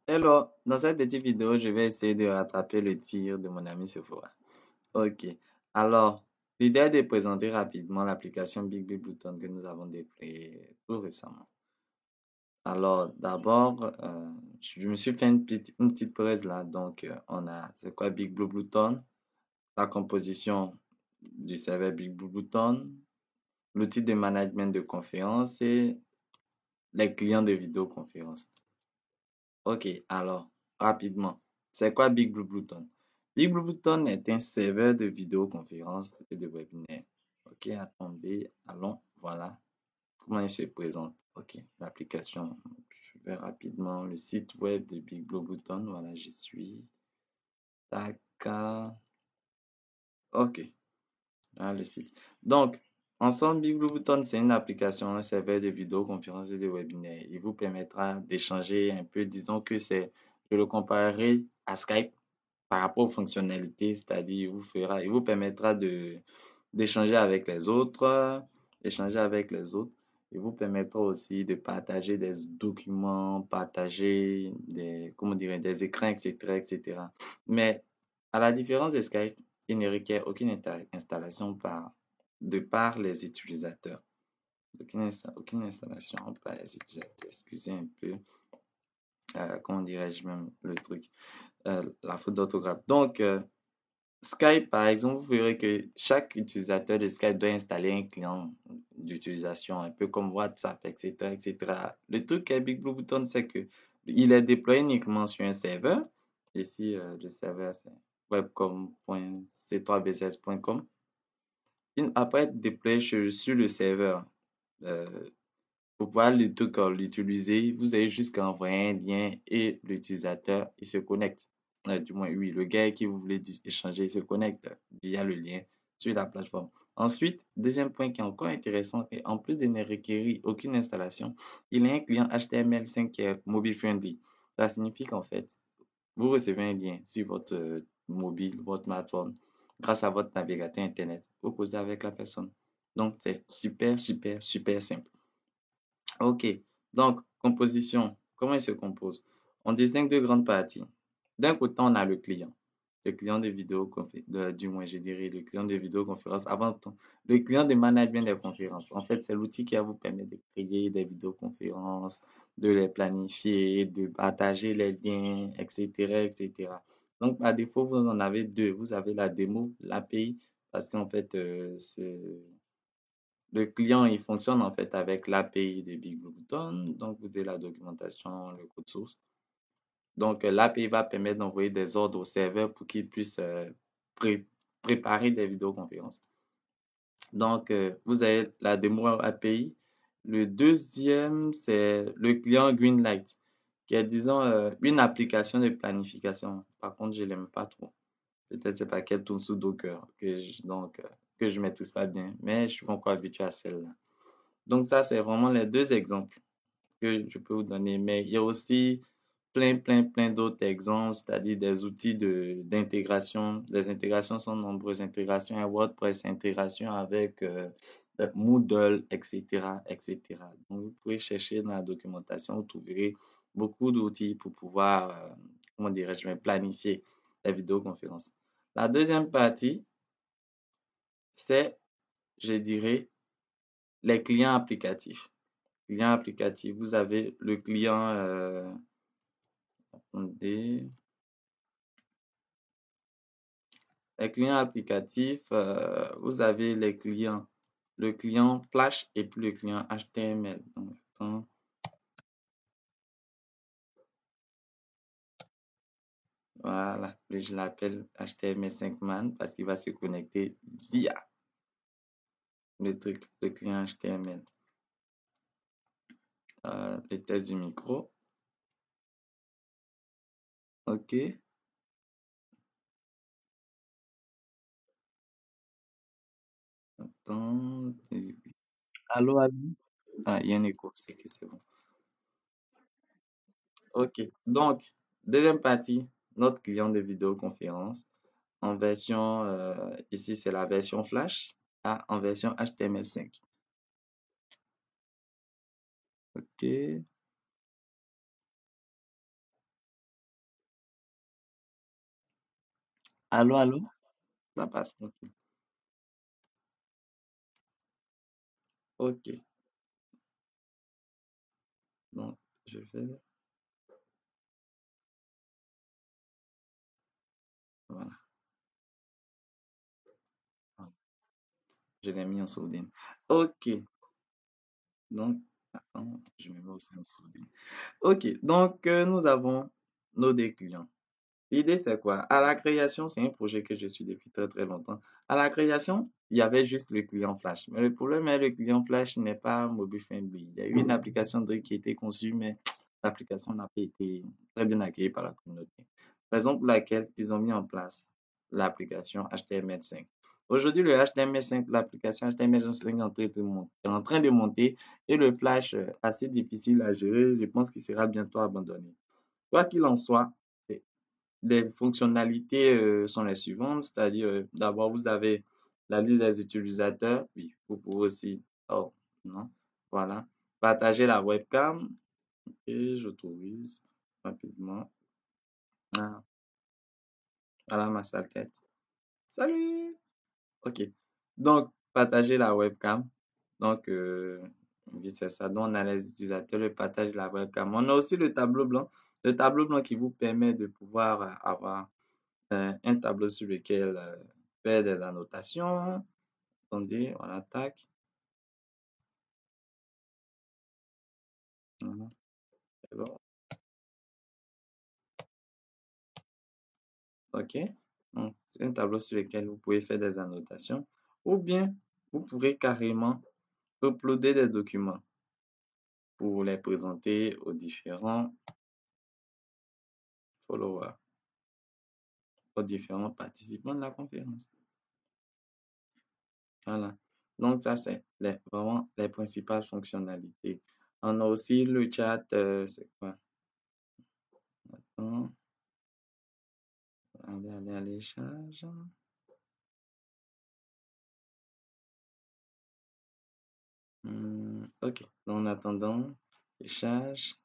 Hello, dans cette petite vidéo, je vais essayer de rattraper le tir de mon ami Sephora. Ok, alors, l'idée est de présenter rapidement l'application BigBlueButton que nous avons déployée tout récemment. Alors, d'abord, je me suis fait une petite presse là. Donc, c'est quoi BigBlueButton? La composition du serveur BigBlueButton, l'outil de management de conférence et les clients de vidéoconférence. Ok, alors, rapidement, c'est quoi Big Blue Blueton? Big Blue Blueton est un serveur de vidéoconférence et de webinaire. Ok, attendez, allons, voilà comment il se présente. Ok, l'application, je vais rapidement le site web de Big Blue Blueton. Voilà, j'y suis. Tac, ok, voilà le site. Donc, ensemble, Big Blue Blueton, c'est une application, un serveur de vidéoconférence et de webinaire. Il vous permettra d'échanger un peu, disons que je le comparerai à Skype par rapport aux fonctionnalités, c'est-à-dire il vous permettra d'échanger avec les autres, échanger avec les autres. Il vous permettra aussi de partager des documents, partager comment dire, des écrans, etc., etc. Mais à la différence de Skype, il ne requiert aucune installation de par les utilisateurs. Aucune installation par les utilisateurs. Excusez un peu, comment dirais-je même le truc, la faute d'orthographe. Donc, Skype, par exemple, vous verrez que chaque utilisateur de Skype doit installer un client d'utilisation, un peu comme WhatsApp, etc., etc. Le truc avec Big Blue Button, c'est que il est déployé uniquement sur un serveur. Ici, le serveur, c'est webcom.c3bcs.com. Après être déployé sur le serveur, euh, pour pouvoir l'utiliser, vous avez juste qu'à envoyer un lien et l'utilisateur, il se connecte. Du moins, oui, le gars qui vous voulez échanger, il se connecte via le lien sur la plateforme. Ensuite, deuxième point qui est encore intéressant, et en plus de ne requérir aucune installation, il a un client HTML5 qui est mobile friendly. Ça signifie qu'en fait, vous recevez un lien sur votre mobile, votre smartphone, grâce à votre navigateur Internet. Vous causez avec la personne. Donc, c'est super, super, super simple. Ok, donc composition, comment il se compose? On distingue deux grandes parties. D'un côté, on a le client de vidéoconférence, du moins je dirais le client de vidéoconférence, avant tout, le client de management des conférences. En fait, c'est l'outil qui va vous permettre de créer des vidéoconférences, de les planifier, de partager les liens, etc., etc. Donc, par défaut, vous en avez deux. Vous avez la démo, l'API, parce qu'en fait, le client, il fonctionne en fait avec l'API de BigBlueButton. Donc, vous avez la documentation, le code source. Donc, l'API va permettre d'envoyer des ordres au serveur pour qu'il puisse préparer des vidéoconférences. Donc, vous avez la démo API. Le deuxième, c'est le client Greenlight, qui est, disons, une application de planification. Par contre, je ne l'aime pas trop. Peut-être c'est pas qu'elle tourne sous Docker, que je maîtrise pas bien, mais je suis encore habitué à celle-là. Donc ça, c'est vraiment les deux exemples que je peux vous donner. Mais il y a aussi plein, plein, plein d'autres exemples, c'est-à-dire des outils d'intégration. Les intégrations sont nombreuses. Intégration à WordPress, intégration avec Moodle, etc., etc. Donc, vous pouvez chercher dans la documentation, vous trouverez beaucoup d'outils pour pouvoir, comment dirais-je, planifier la vidéoconférence. La deuxième partie, c'est, je dirais, les clients applicatifs. Client applicatif, vous avez le client, attendez, les clients applicatifs, vous avez le client Flash et puis le client HTML. Donc, attends, voilà, je l'appelle HTML5 man parce qu'il va se connecter via le client HTML. Le test du micro. OK. Attends. Allô, allô? Ah, il y a un écho, c'est que c'est bon. OK. Donc, deuxième partie, notre client de vidéoconférence en version, ici c'est la version Flash, en version HTML5. OK. Allô, allô? Ça passe. Ok. Ok. Donc, je fais. Voilà. Ah, je l'ai mis en sourdine. Ok. Donc, attends, je me mets aussi en sourdine. Ok. Donc, nous avons nos deux clients. L'idée, c'est quoi? À la création, c'est un projet que je suis depuis très très longtemps. À la création, il y avait juste le client Flash. Mais le problème est que le client Flash n'est pas mobile friendly. Il y a eu une application qui a été conçue, mais l'application n'a pas été très bien accueillie par la communauté. Raison pour laquelle ils ont mis en place l'application HTML5. Aujourd'hui, le HTML5, l'application HTML5 est en train de monter et le Flash, assez difficile à gérer, je pense qu'il sera bientôt abandonné. Quoi qu'il en soit, les fonctionnalités sont les suivantes, c'est-à-dire d'abord vous avez la liste des utilisateurs, oui, vous pouvez aussi, oh non, voilà, partager la webcam et j'autorise rapidement. Ah, voilà ma sale tête. Salut! Ok, donc partager la webcam, donc oui c'est ça, donc on a les utilisateurs, le partage de la webcam. On a aussi le tableau blanc qui vous permet de pouvoir avoir un tableau sur lequel faire des annotations. Attendez, on attaque. Mhm. Alors, OK. Donc, c'est un tableau sur lequel vous pouvez faire des annotations. Ou bien, vous pourrez carrément uploader des documents pour les présenter aux différents followers, aux différents participants de la conférence. Voilà. Donc, ça, c'est vraiment les principales fonctionnalités. On a aussi le chat, c'est quoi? Attends, allez, charge. Ok, donc en attendant, je charge.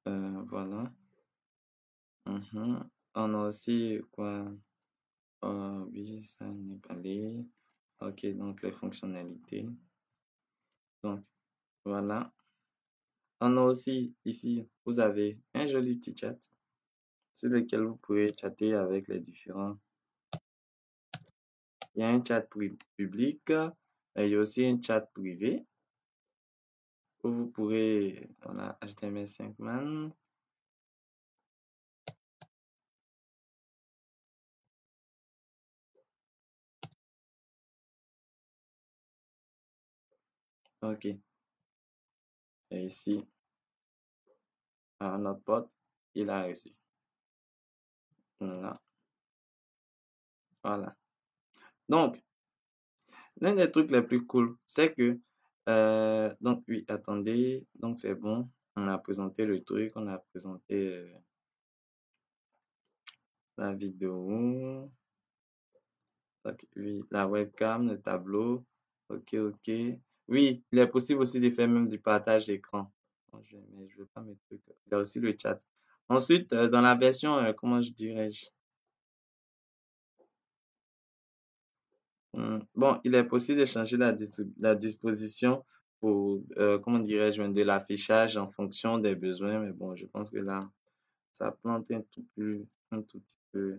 Voilà. Mhm. On a aussi quoi? Oui, ça n'est pas les. Ok, donc les fonctionnalités. Donc voilà. On a aussi ici, vous avez un joli petit chat sur lequel vous pouvez chatter avec les différents. Il y a un chat public et il y a aussi un chat privé où vous pourrez, voilà, HTML5 man. Ok, et ici, notre pote, il a reçu. Voilà. Voilà. Donc, l'un des trucs les plus cool, c'est que, donc oui, attendez, donc c'est bon, on a présenté le truc, on a présenté la vidéo, donc, oui, la webcam, le tableau, ok, ok. Oui, il est possible aussi de faire même du partage d'écran. Bon, mais je veux pas mes trucs. Il y a aussi le chat. Ensuite, dans la version, comment je dirais-je? Bon, il est possible de changer la disposition pour, comment dirais-je, de l'affichage en fonction des besoins, mais bon, je pense que là, ça plante un tout petit peu.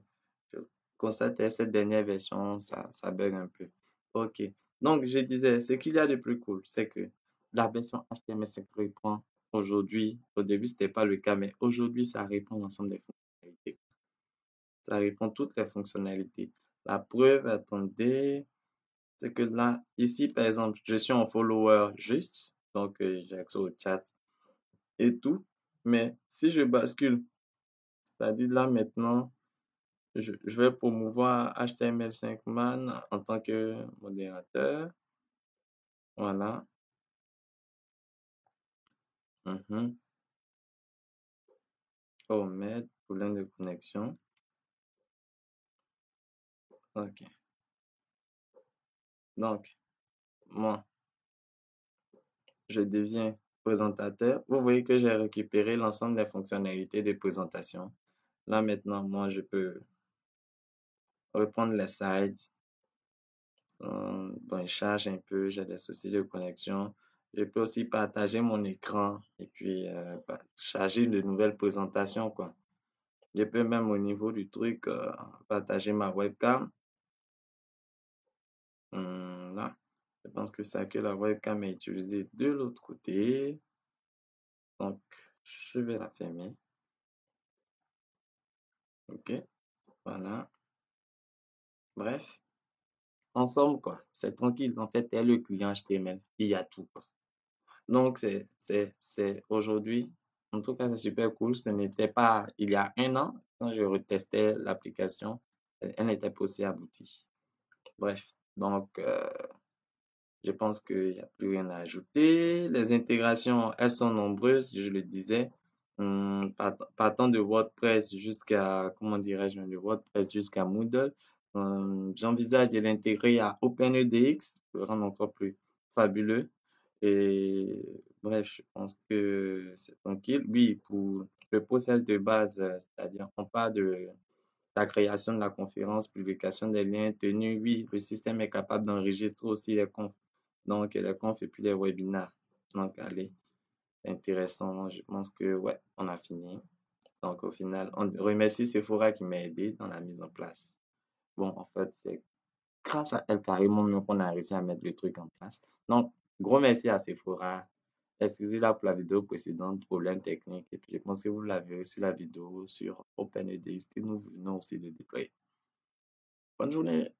Je constate que cette dernière version, ça bug un peu. Ok. Donc, je disais, ce qu'il y a de plus cool, c'est que la version HTML5 répond aujourd'hui, au début, c'était pas le cas, mais aujourd'hui, ça répond à l'ensemble des fonctionnalités. Ça répond toutes les fonctionnalités. La preuve, attendez. C'est que là, ici, par exemple, je suis un follower juste, donc j'ai accès au chat et tout. Mais si je bascule, c'est-à-dire là maintenant, je vais promouvoir HTML5 Man en tant que modérateur. Voilà. Mhm. Omettre, problème de connexion. OK. Donc, moi, je deviens présentateur. Vous voyez que j'ai récupéré l'ensemble des fonctionnalités de présentation. Là maintenant, moi, je peux. reprendre les slides. Bon, il charge un peu, j'ai des soucis de connexion. Je peux aussi partager mon écran et puis charger de nouvelles présentations, quoi. Je peux même au niveau du truc partager ma webcam. Là, je pense que c'est que la webcam est utilisée de l'autre côté. Donc, je vais la fermer. OK, voilà. Bref, ensemble, quoi. C'est tranquille. En fait, t'es le client HTML. Il y a tout, quoi. Donc, c'est aujourd'hui. En tout cas, c'est super cool. Ce n'était pas il y a un an, quand je retestais l'application, elle n'était pas aussi aboutie. Bref, donc, je pense qu'il n'y a plus rien à ajouter. Les intégrations, elles sont nombreuses, je le disais. Partant de WordPress jusqu'à, comment dirais-je, de WordPress jusqu'à Moodle. J'envisage de l'intégrer à OpenEDX pour le rendre encore plus fabuleux. Et bref, je pense que c'est tranquille. Oui, pour le process de base, c'est-à-dire on part de la création de la conférence, publication des liens, tenue, oui, le système est capable d'enregistrer aussi les confs. Donc, les confs et puis les webinaires. Donc, allez, c'est intéressant. Je pense que, ouais, on a fini. Donc, au final, on remercie Sephora qui m'a aidé dans la mise en place. Bon, en fait, c'est grâce à elle carrément mieux qu'on a réussi à mettre le truc en place. Donc, gros merci à Sephora. Excusez-la pour la vidéo précédente, problème technique. Et puis, je pense que vous l'avez verrez sur la vidéo sur OpenEDX que nous venons aussi de déployer. Bonne journée.